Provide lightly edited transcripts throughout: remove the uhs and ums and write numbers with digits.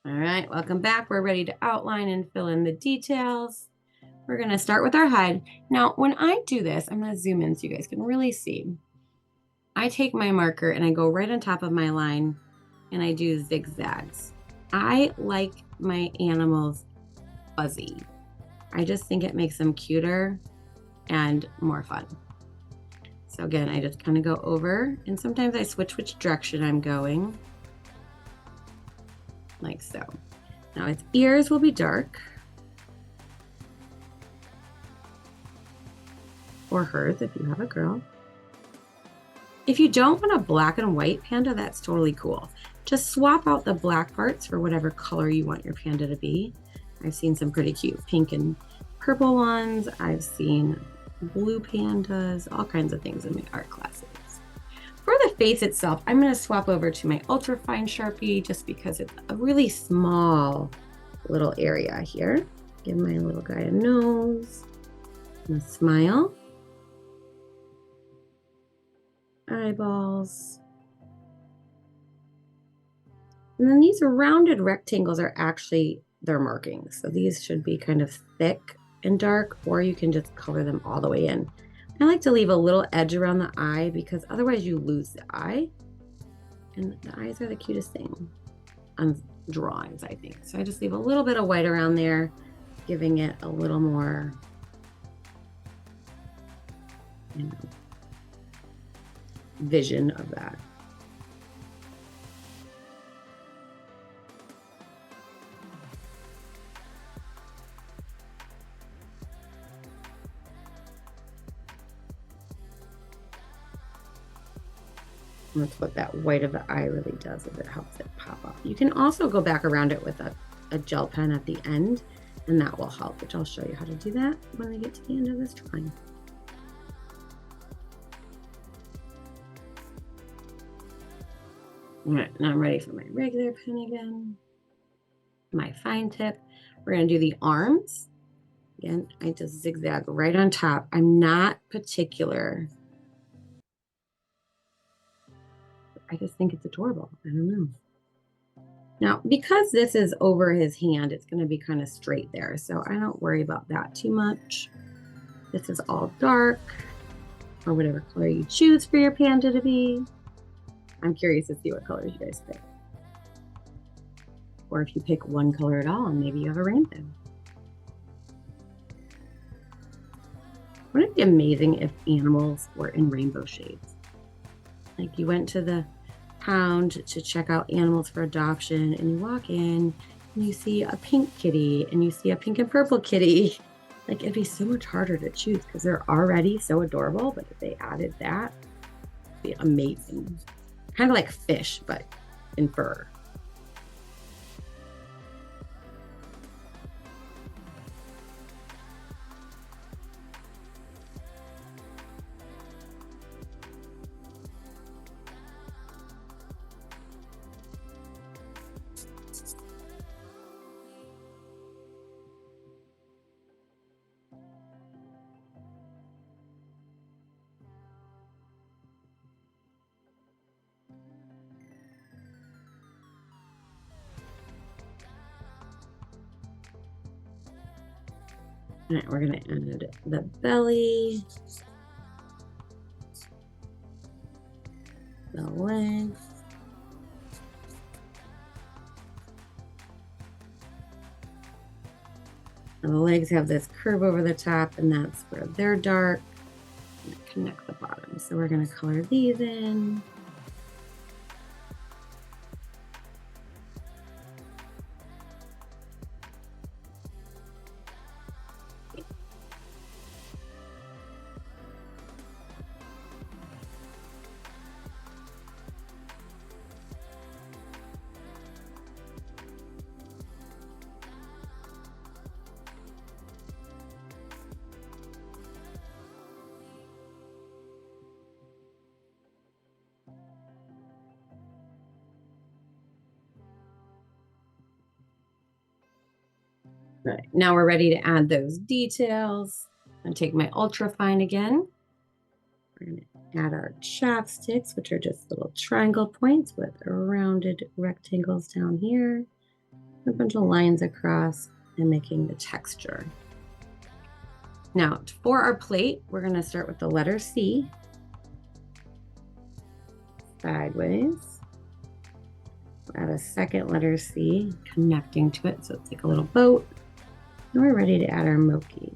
All right, welcome back. We're ready to outline and fill in the details. We're going to start with our hide. Now, when I do this, I'm going to zoom in so you guys can really see. I take my marker and I go right on top of my line and I do zigzags. I like my animals fuzzy. I just think it makes them cuter and more fun. So again, I just kind of go over, and sometimes I switch which direction I'm going, like so. Now its ears will be dark, or hers if you have a girl. If you don't want a black and white panda, that's totally cool. Just swap out the black parts for whatever color you want your panda to be. I've seen some pretty cute pink and purple ones. I've seen blue pandas, all kinds of things in my art classes. For the face itself, I'm going to swap over to my ultra fine Sharpie just because it's a really small little area here. Give my little guy a nose and a smile. Eyeballs. And then these rounded rectangles are actually their markings. So these should be kind of thick and dark, or you can just color them all the way in. I like to leave a little edge around the eye because otherwise you lose the eye. And the eyes are the cutest thing on drawings, I think. So I just leave a little bit of white around there, giving it a little more, vision of that. That's what that white of the eye really does, is it helps it pop up. You can also go back around it with a gel pen at the end, and that will help, which I'll show you how to do that when we get to the end of this drawing. All right, now I'm ready for my regular pen again. My fine tip. We're going to do the arms. Again, I just zigzag right on top. I'm not particular. I just think it's adorable. I don't know. Now, because this is over his hand, it's going to be kind of straight there. So I don't worry about that too much. This is all dark, or whatever color you choose for your panda to be. I'm curious to see what colors you guys pick. Or if you pick one color at all, and maybe you have a rainbow. Wouldn't it be amazing if animals were in rainbow shades? Like you went to the pound to check out animals for adoption, and you walk in and you see a pink kitty and you see a pink and purple kitty. Like it'd be so much harder to choose because they're already so adorable, but if they added that, it'd be amazing. Kind of like fish, but in fur. All right, we're going to add the belly, the legs, and the legs have this curve over the top, and that's where they're dark. And connect the bottom. So we're going to color these in. Right, now we're ready to add those details. I'm gonna take my ultra fine again. We're gonna add our chopsticks, which are just little triangle points with rounded rectangles down here. a bunch of lines across and making the texture. Now, for our plate, we're going to start with the letter C. Sideways. Add a second letter C connecting to it, so it's like a little boat. And we're ready to add our Mochi.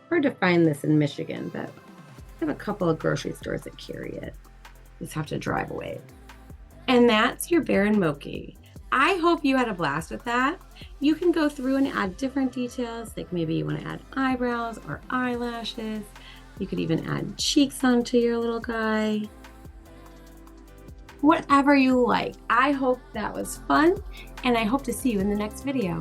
Hard to find this in Michigan, but I have a couple of grocery stores that carry it. You just have to drive away. And that's your bear and Mochi. I hope you had a blast with that. You can go through and add different details, like maybe you want to add eyebrows or eyelashes. You could even add cheeks onto your little guy. Whatever you like. I hope that was fun, and I hope to see you in the next video.